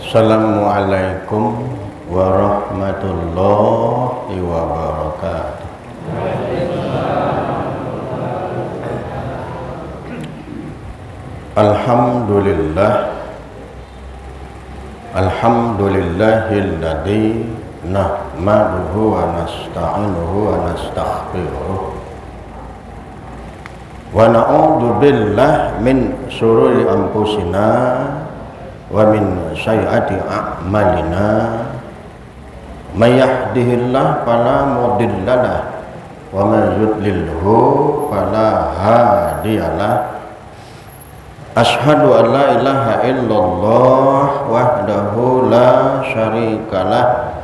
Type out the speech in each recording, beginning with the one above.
Assalamualaikum warahmatullahi wabarakatuh. Alhamdulillahilladzi nahmaduhu wa nasta'inuhu wa nastaghfiruh wa na'udzu billahi min syururi anfusina wa min sayyiati a'malina may yahdihillahu fala mudhillalah wa may yudlilhu fala hadiyalah. Asyhadu an la ilaha illallah wahdahu la syarikalah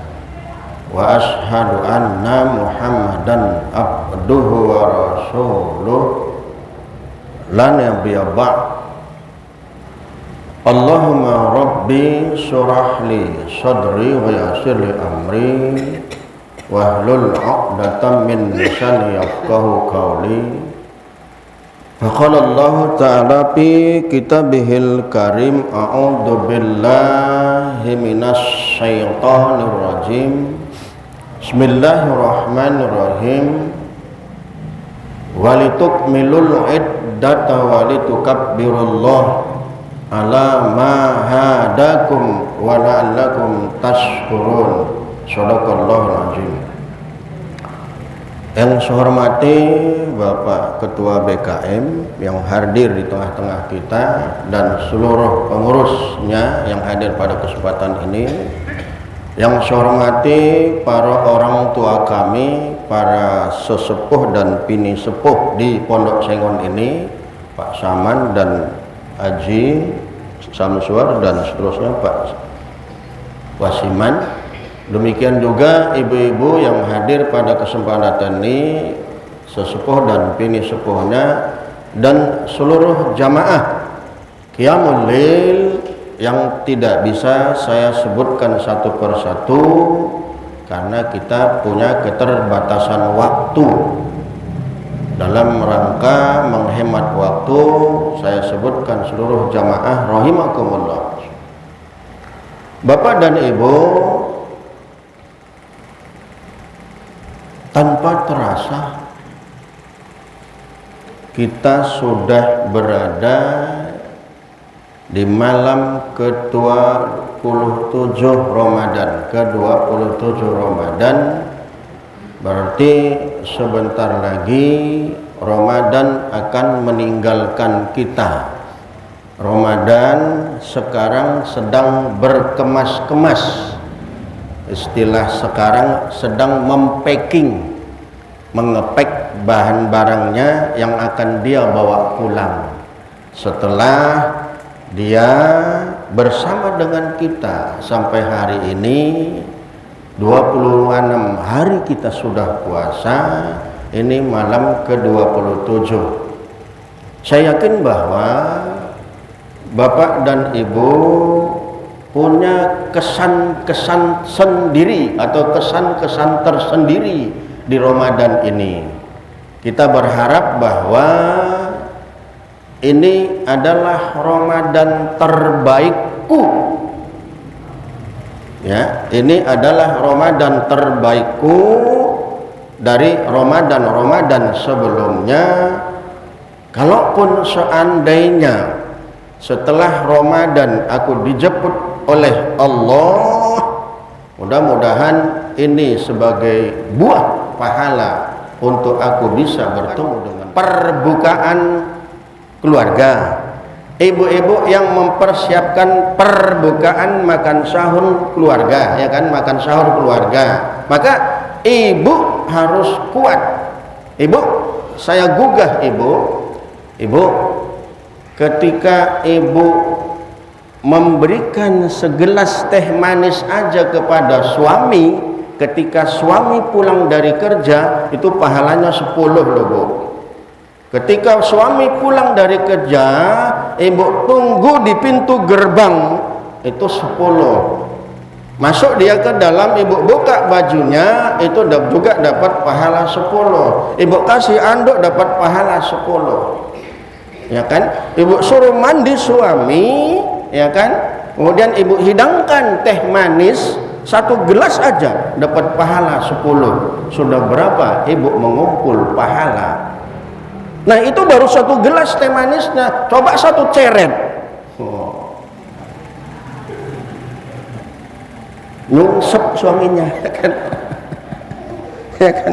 wa asyhadu anna Muhammadan abduhu wa rasuluh la nabiyya ba'd. Allahumma rabbi surah li sadri wa yassir li amri wahlul 'uqdatam min lisani yafqahu qawli. Faqala Allah ta'ala fi kitabihil karim a'udzu billahi minasy syaithanir rajim. Bismillahirrahmanirrahim. Walitukmilul iddata walitukabbirullaha ala ma hadakum wa la'allakum tashkurun. Shadaqallahul azim. Yang saya hormati Bapak Ketua BKM yang hadir di tengah-tengah kita dan seluruh pengurusnya yang hadir pada kesempatan ini. Yang saya hormati para orang tua kami, para sesepuh dan bini sepuh di Pondok Sengon ini, Pak Saman dan Haji Samsuar dan seterusnya, Pak Wasiman. Demikian juga ibu-ibu yang hadir pada kesempatan ini, sesepuh dan bini sepuhnya, dan seluruh jamaah Qiyamul Lail yang tidak bisa saya sebutkan satu persatu karena kita punya keterbatasan waktu. Dalam rangka menghemat waktu, saya sebutkan seluruh jamaah rahimakumullah. Bapak dan Ibu, tanpa terasa kita sudah berada di malam ke-27 Ramadan, ke-27 Ramadan. Berarti sebentar lagi Ramadan akan meninggalkan kita. Ramadan sekarang sedang berkemas-kemas. Istilah sekarang sedang mempacking, mengepek bahan barangnya yang akan dia bawa pulang setelah dia bersama dengan kita sampai hari ini. 26 hari kita sudah puasa, ini malam ke-27. Saya yakin bahwa Bapak dan Ibu punya kesan-kesan sendiri atau kesan-kesan tersendiri di Ramadan ini. Kita berharap bahwa ini adalah Ramadan terbaikku. Ya, ini adalah Ramadan terbaikku dari Ramadan-Ramadan sebelumnya. Kalaupun seandainya setelah Ramadan aku dijemput oleh Allah, mudah-mudahan ini sebagai buah pahala untuk aku bisa bertemu dengan perbukaan keluarga. Ibu-ibu yang mempersiapkan perbukaan makan sahur keluarga, ya kan, makan sahur keluarga. Maka ibu harus kuat. Ibu, saya gugah ibu, ketika ibu memberikan segelas teh manis aja kepada suami ketika suami pulang dari kerja, itu pahalanya 10 loh Bu. Ketika suami pulang dari kerja, ibu tunggu di pintu gerbang, itu 10. Masuk dia ke dalam, ibu buka bajunya, itu juga dapat pahala 10. Ibu kasih anduk dapat pahala 10. Ya kan? Ibu suruh mandi suami, ya kan? kemudian ibu hidangkan teh manis 1 gelas aja dapat pahala 10. Sudah berapa ibu mengumpul pahala? Nah itu baru 1 gelas teh manisnya, coba 1 ceret. Nyungsep suaminya, ya kan? Ya kan?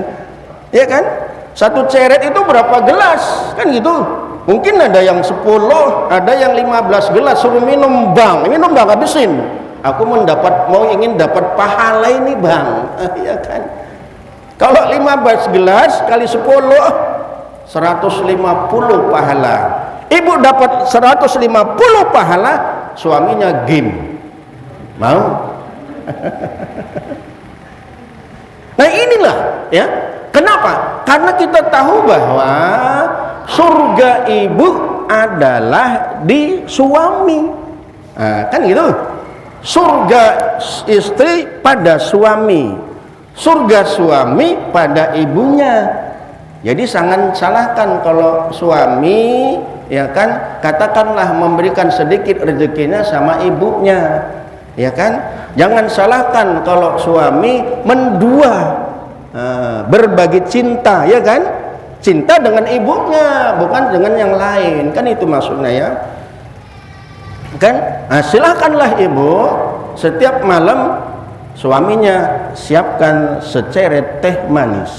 Ya kan? 1 ceret itu berapa gelas? Kan gitu. Mungkin ada yang 10, ada yang 15 gelas, suruh minum bang, habisin. Aku ingin dapat pahala ini bang, ya kan? Kalau 15 gelas kali 10, 150 pahala. Ibu dapat 150 pahala, suaminya game. Mau? Nah inilah ya. Kenapa? Karena kita tahu bahwa surga ibu adalah di suami. Nah, kan gitu. Surga istri pada suami, surga suami pada ibunya. Jadi jangan salahkan kalau suami, ya kan, katakanlah memberikan sedikit rezekinya sama ibunya, ya kan. Jangan salahkan kalau suami mendua, berbagi cinta, ya kan, cinta dengan ibunya bukan dengan yang lain, kan itu maksudnya ya kan. Nah, silahkanlah ibu setiap malam suaminya siapkan seceret teh manis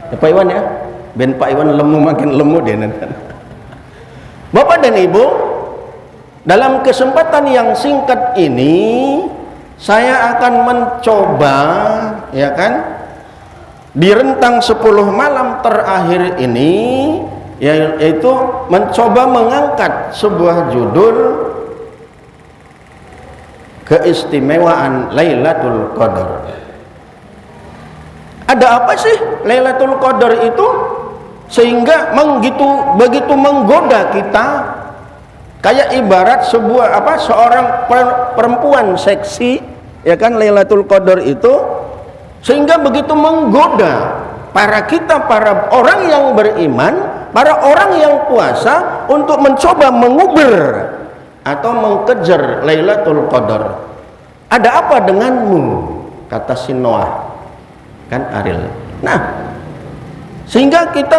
ya, Pak Iwan ya, ben Pak Iwan lemu makin lemu deh. Bapak dan Ibu, dalam kesempatan yang singkat ini saya akan mencoba, ya kan, di rentang 10 malam terakhir ini, yaitu mencoba mengangkat sebuah judul keistimewaan Lailatul Qadar. Ada apa sih Lailatul Qadar itu sehingga begitu menggoda kita? Kayak ibarat seorang perempuan seksi, ya kan, Lailatul Qadar itu sehingga begitu menggoda para orang yang beriman, para orang yang puasa untuk mencoba mengubur atau mengejar Lailatul Qadar. Ada apa denganmu? Kata si Noah, kan Ariel. Nah, sehingga kita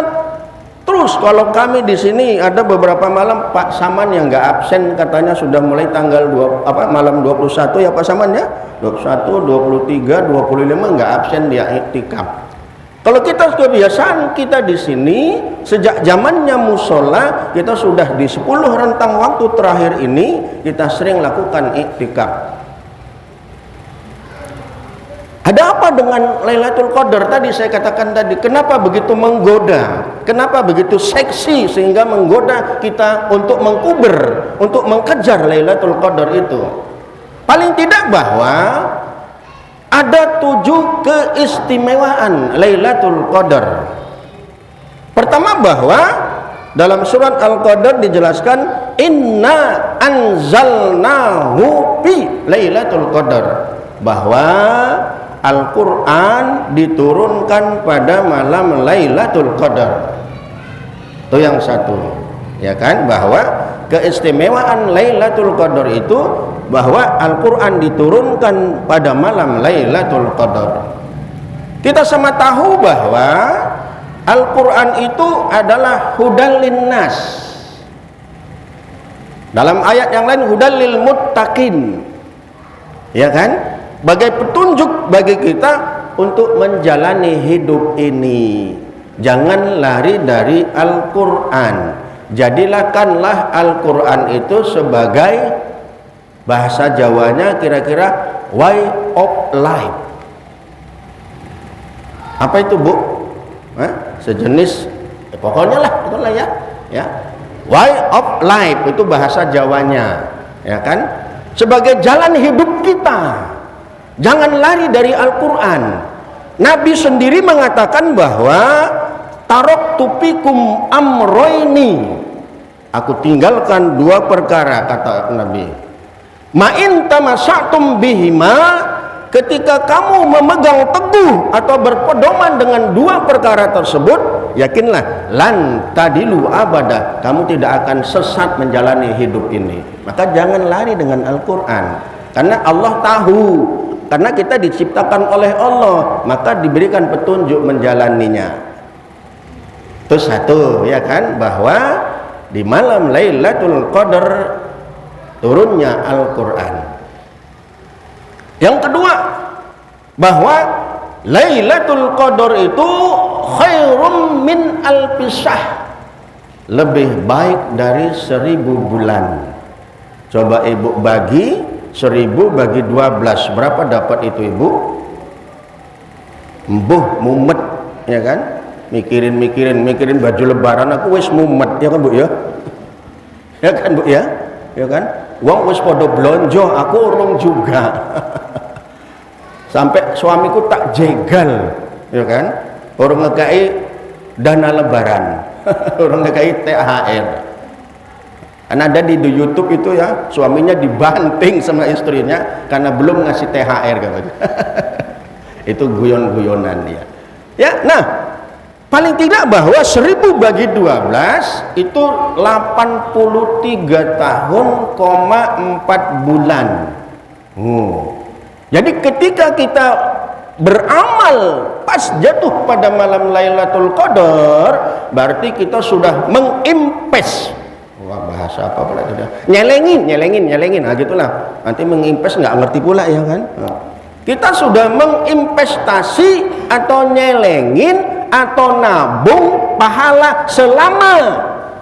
terus, kalau kami di sini ada beberapa malam Pak Saman yang nggak absen, katanya sudah mulai tanggal malam 21 ya Pak Saman ya, 21, 23, 25 nggak absen dia iktikaf. Kalau kita kebiasaan kita di sini sejak zamannya musola, kita sudah di 10 rentang waktu terakhir ini kita sering lakukan iktikaf. Ada apa dengan Lailatul Qadar tadi saya katakan tadi? Kenapa begitu menggoda? Kenapa begitu seksi sehingga menggoda kita untuk mengkuber, untuk mengejar Lailatul Qadar itu? Paling tidak bahwa ada 7 keistimewaan Lailatul Qadar. Pertama, bahwa dalam surat Al-Qadar dijelaskan inna anzalnahu fi Lailatul Qadar, bahwa Al-Quran diturunkan pada malam Lailatul Qadar. Itu yang satu, ya kan, bahwa keistimewaan Lailatul Qadar itu bahwa Al-Quran diturunkan pada malam Lailatul Qadar. Kita sama tahu bahwa Al-Quran itu adalah hudal linnas. Dalam ayat yang lain hudal lil muttaqin, ya kan, sebagai petunjuk bagi kita untuk menjalani hidup ini. Jangan lari dari Al-Quran. Jadikanlah Al-Quran itu sebagai, bahasa Jawanya kira-kira, way of life. Apa itu Bu? Sejenis, pokoknya lah itulah ya, way of life itu bahasa Jawanya, ya kan, sebagai jalan hidup kita. Jangan lari dari Al-Quran. Nabi sendiri mengatakan bahwa taraktu fikum amroini, aku tinggalkan 2 perkara, kata Nabi. Ma in tamassaktum bihima, ketika kamu memegang teguh atau berpedoman dengan 2 perkara tersebut, yakinlah, lan tadilu abada, kamu tidak akan sesat menjalani hidup ini. Maka jangan lari dengan Al-Quran, karena Allah tahu, karena kita diciptakan oleh Allah, maka diberikan petunjuk menjalaninya. Itu satu, ya kan, bahwa di malam Lailatul Qadar turunnya Al-Quran. Yang kedua, bahwa Lailatul Qadar itu khairum min alfisah, lebih baik dari 1000 bulan. Coba ibu bagi 1000 bagi 12, berapa dapat itu ibu? Embuh mumet, ya kan? Mikirin baju lebaran aku wis mumet, ya kan bu ya? Ya kan bu ya? Ya kan? Wong wis podo blonjo, aku urung juga. Sampai suamiku tak jegal, ya kan? Orang ngekai dana lebaran, orang ngekai THR. Kan ada di YouTube itu ya, suaminya dibanting sama istrinya karena belum ngasih THR katanya. Itu guyon-guyonan dia. Ya, nah, paling tidak bahwa 1000 bagi 12 itu 83 tahun, 4 bulan. Jadi ketika kita beramal pas jatuh pada malam Lailatul Qadar, berarti kita sudah mengimpes. Wah, bahasa apa pula itu? Nyelengin, nah gitulah. Nanti mengimpes nggak ngerti pula ya kan? Nah. Kita sudah menginvestasi atau nyelengin atau nabung pahala selama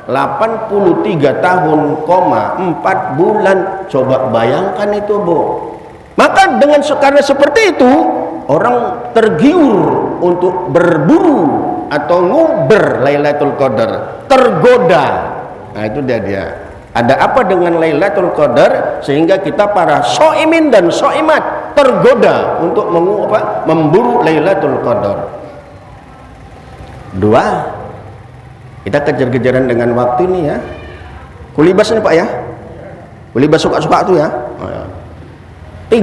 83 tahun, 4 bulan. Coba bayangkan itu, Bu. Maka dengan karena seperti itu, orang tergiur untuk berburu atau nguber Lailatul Qadar, tergoda. Nah itu dia. Ada apa dengan Lailatul Qadar sehingga kita para soimin dan soimat tergoda untuk memburu Lailatul Qadar. 2, kita kejar-kejaran dengan waktu ini ya. Kulibas ini Pak ya, kulibas suka-suka tuh ya. 3,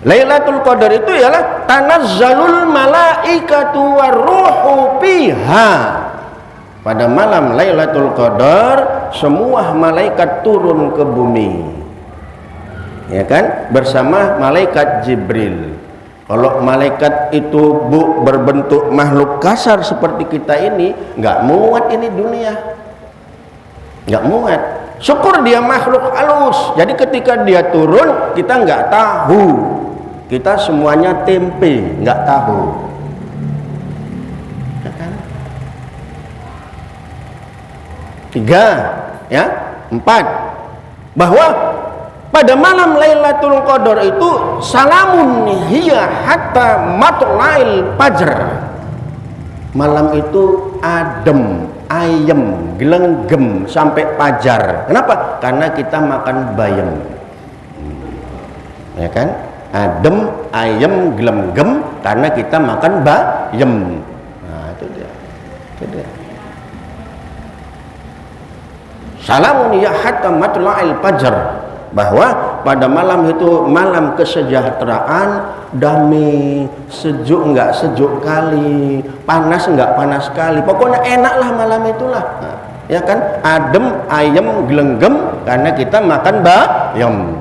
Lailatul Qadar itu ialah tanazzalul malaikatu warruhu fiha. Pada malam Lailatul Qadar semua malaikat turun ke bumi, ya kan, bersama malaikat Jibril. Kalau malaikat itu Bu berbentuk makhluk kasar seperti kita ini, nggak muat ini dunia, nggak muat. Syukur dia makhluk halus, jadi ketika dia turun kita nggak tahu, kita semuanya tempe, nggak tahu. Ya kan? 3, ya, 4, bahwa pada malam Lailatul Qadar itu salamun hiya hatta matla'il fajr. Malam itu adem, ayem, gelenggem sampai fajar. Kenapa? Karena kita makan bayam. Ya kan? Adem, ayem, gelenggem karena kita makan bayam. Nah, itu dia. Itu dia. Salamun ya hatta matla'il fajr, bahwa pada malam itu malam kesejahteraan, damai, sejuk enggak sejuk kali, panas enggak panas kali, pokoknya enaklah malam itulah. Nah, ya kan, adem, ayem, gelenggem karena kita makan bayam.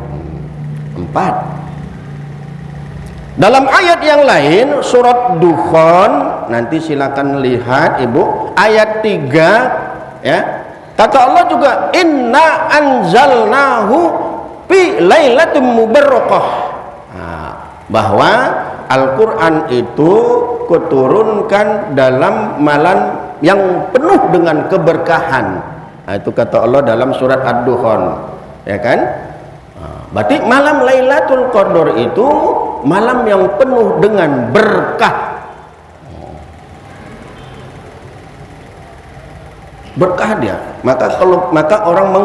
4, dalam ayat yang lain surat Dukhan, nanti silakan lihat Ibu, ayat 3 ya. Kata Allah juga, inna anzalnahu fi lailatin mubarakah. Nah, bahwa Al-Quran itu kuturunkan dalam malam yang penuh dengan keberkahan. Nah, itu kata Allah dalam surat Ad-Dukhan, ya kan? Nah, berarti malam Lailatul Qadar itu malam yang penuh dengan berkah. Berkah dia. Maka orang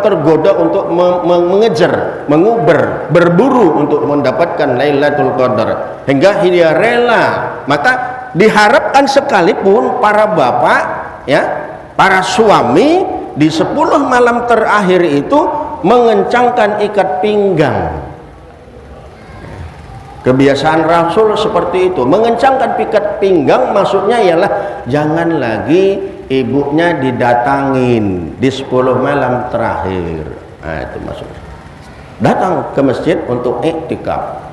tergoda untuk mengejar, menguber, berburu untuk mendapatkan Lailatul Qadar hingga dia rela. Maka diharapkan sekalipun para bapak ya, para suami di 10 malam terakhir itu mengencangkan ikat pinggang. Kebiasaan Rasul seperti itu, mengencangkan pikat pinggang, maksudnya ialah jangan lagi ibunya didatangin di 10 malam terakhir. Nah, itu maksudnya. Datang ke masjid untuk iktikaf.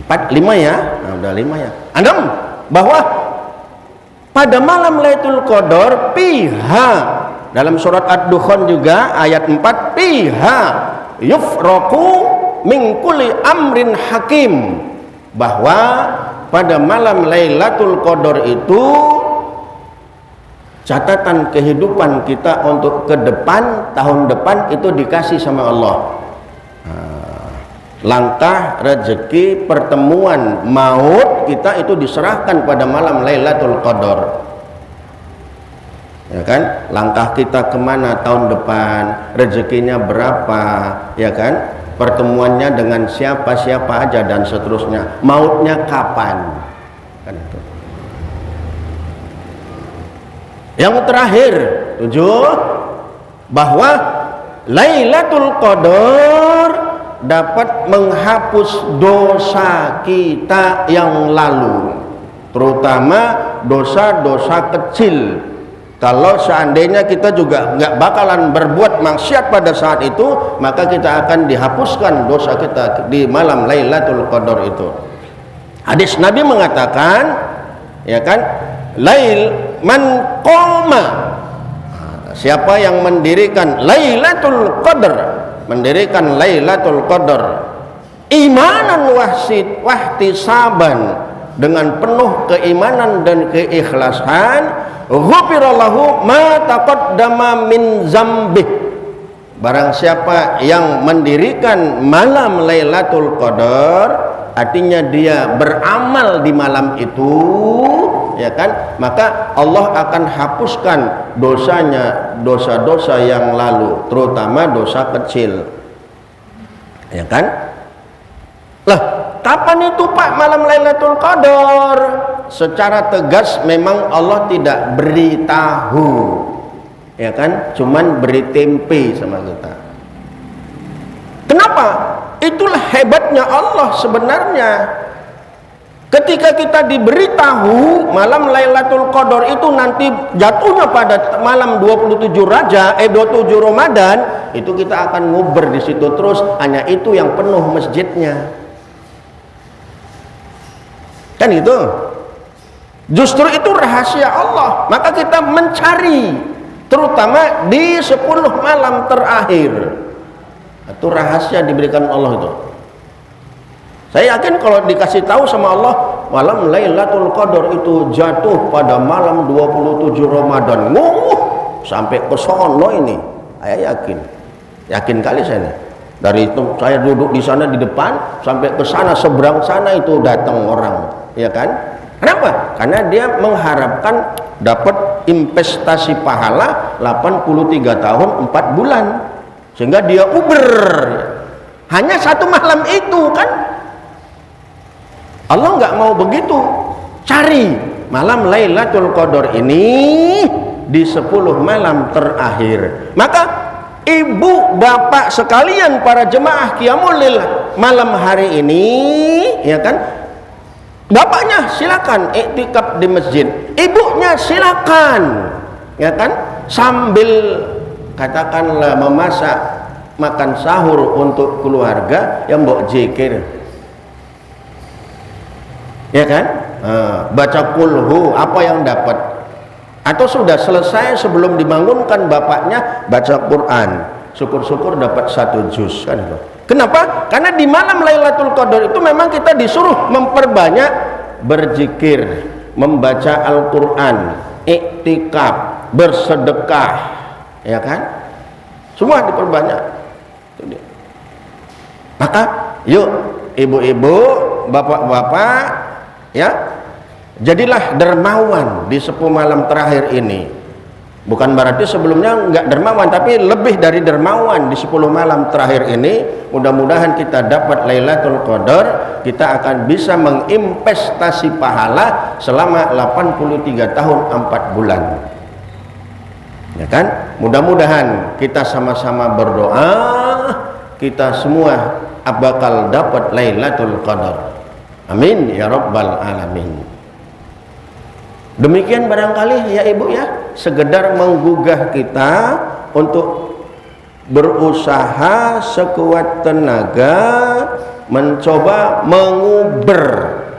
4, 5 ya. Nah, udah 5 ya. Antum bahwa pada malam Lailatul Qadar piha, dalam surat Ad-Dukhan juga ayat 4, piha yufraqu min kulli amrin hakim, bahwa pada malam Lailatul Qadar itu catatan kehidupan kita untuk ke depan, tahun depan itu dikasih sama Allah. Langkah, rezeki, pertemuan, maut kita itu diserahkan pada malam Lailatul Qadar. Ya kan? Langkah kita kemana tahun depan, rezekinya berapa, ya kan? Pertemuannya dengan siapa-siapa aja dan seterusnya, mautnya kapan, kan itu. Yang terakhir 7, bahwa Lailatul Qadar dapat menghapus dosa kita yang lalu, terutama dosa-dosa kecil. Kalau seandainya kita juga nggak bakalan berbuat maksiat pada saat itu, maka kita akan dihapuskan dosa kita di malam Lailatul Qadar itu. Hadis Nabi mengatakan, ya kan, man qoma, siapa yang mendirikan Lailatul Qadar, mendirikan Lailatul Qadar imanan wahtisaban, dengan penuh keimanan dan keikhlasan, ghufirallahu ma taqaddama min zambih. Barang siapa yang mendirikan malam Lailatul Qadar, artinya dia beramal di malam itu, ya kan, maka Allah akan hapuskan dosanya, dosa-dosa yang lalu, terutama dosa kecil, ya kan. Lah, kapan itu Pak malam Lailatul Qadar? Secara tegas memang Allah tidak beritahu, ya kan, cuman beri tempe sama kita. Kenapa? Itulah hebatnya Allah sebenarnya. Ketika kita diberitahu malam Lailatul Qadar itu nanti jatuhnya pada malam 27 Ramadan, itu kita akan nguber di situ terus, hanya itu yang penuh masjidnya. Kan itu. Justru itu rahasia Allah. Maka kita mencari, terutama di 10 malam terakhir. Itu rahasia diberikan Allah itu. Saya yakin kalau dikasih tahu sama Allah, malam Lailatul Qadar itu jatuh pada malam 27 Ramadan. Sampai ke sono ini. Saya yakin. Yakin kali saya nih. Dari itu saya duduk di sana di depan, sampai ke sana seberang sana itu datang orang, ya kan? Kenapa? Karena dia mengharapkan dapat investasi pahala 83 tahun 4 bulan, sehingga dia uber hanya 1 malam itu, kan? Allah nggak mau begitu. Cari malam Lailatul Qadar ini di 10 malam terakhir. Maka ibu bapak sekalian, para jemaah Qiyamul Lail malam hari ini, ya kan, bapaknya silakan iktikaf di masjid, ibunya silakan, ya kan, sambil katakanlah memasak makan sahur untuk keluarga yang mbok zikir, ya kan, baca kulhu, apa yang dapat, atau sudah selesai sebelum dibangunkan bapaknya baca Quran, syukur-syukur dapat 1 juz, kan itu. Kenapa? Karena di malam Lailatul Qadar itu memang kita disuruh memperbanyak berzikir, membaca Al-Quran, iktikaf, bersedekah, ya kan? Semua diperbanyak. Maka yuk ibu-ibu, bapak-bapak, ya, jadilah dermawan di 10 malam terakhir ini. Bukan berarti sebelumnya nggak dermawan, tapi lebih dari dermawan di 10 malam terakhir ini. Mudah-mudahan kita dapat Lailatul Qadar, kita akan bisa menginvestasi pahala selama 83 tahun 4 bulan. Ya kan? Mudah-mudahan kita sama-sama berdoa kita semua bakal dapat Lailatul Qadar. Amin ya rabbal alamin. Demikian barangkali ya Ibu ya, sekedar menggugah kita untuk berusaha sekuat tenaga mencoba menguber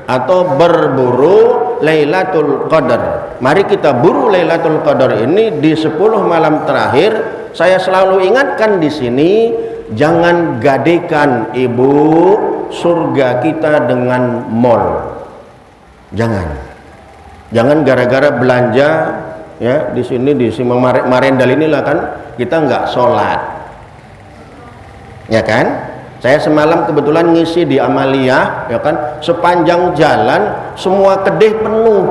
atau berburu Lailatul Qadar. Mari kita buru Lailatul Qadar ini di 10 malam terakhir. Saya selalu ingatkan di sini, jangan gadekan Ibu surga kita dengan mall. Jangan gara-gara belanja ya di sini di Simpang Marendal inilah kan kita nggak sholat, ya kan? Saya semalam kebetulan ngisi di Amalia, ya kan? Sepanjang jalan semua kedai penuh,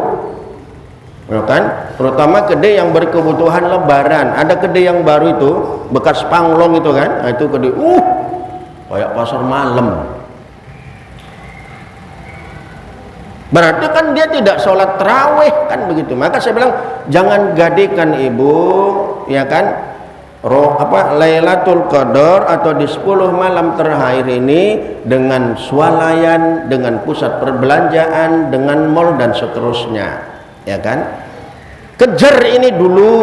ya kan? Terutama kedai yang berkebutuhan Lebaran. Ada kedai yang baru itu bekas Panglong itu kan? Nah, itu kedai, kayak pasar malam. Berarti kan dia tidak sholat tarawih kan begitu. Maka saya bilang jangan gadekan Ibu, ya kan, Lailatul Qadar atau di 10 malam terakhir ini dengan swalayan, dengan pusat perbelanjaan, dengan mall dan seterusnya, ya kan. Kejar ini dulu,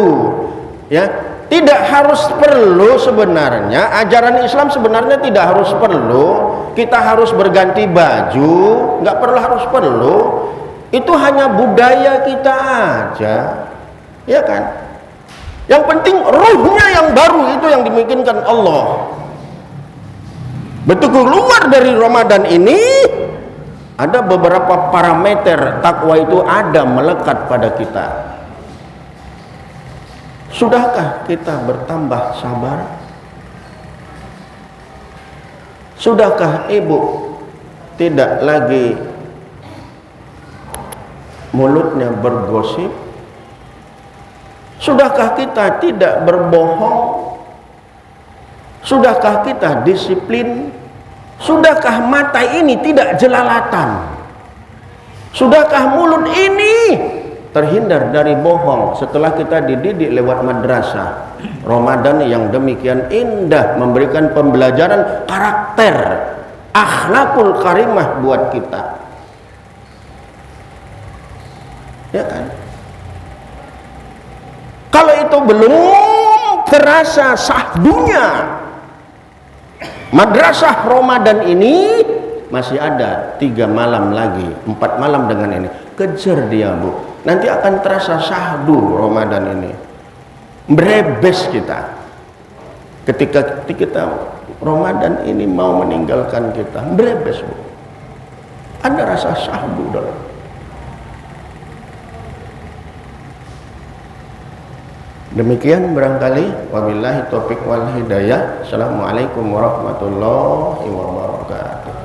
ya. Tidak harus perlu sebenarnya, ajaran Islam sebenarnya tidak harus perlu kita harus berganti baju, nggak perlu. Itu hanya budaya kita aja, ya kan. Yang penting ruhnya yang baru, itu yang dimungkinkan Allah. Betul, keluar dari Ramadan ini ada beberapa parameter takwa itu ada melekat pada kita. Sudahkah kita bertambah sabar? Sudahkah Ibu tidak lagi mulutnya bergosip? Sudahkah kita tidak berbohong? Sudahkah kita disiplin? Sudahkah mata ini tidak jelalatan? Sudahkah mulut ini terhindar dari bohong setelah kita dididik lewat madrasah Ramadan yang demikian indah, memberikan pembelajaran karakter akhlakul karimah buat kita, ya kan? Kalau itu belum terasa sahdunya madrasah Ramadan ini, masih ada 3 malam lagi, 4 malam dengan ini. Kejar dia Bu, nanti akan terasa syahdu Ramadan ini. Berebes kita ketika kita Ramadan ini mau meninggalkan kita, berebes Bu, ada rasa syahdu dalam. Demikian barangkali, wabillahi taufiq wal hidayah. Assalamualaikum warahmatullahi wabarakatuh.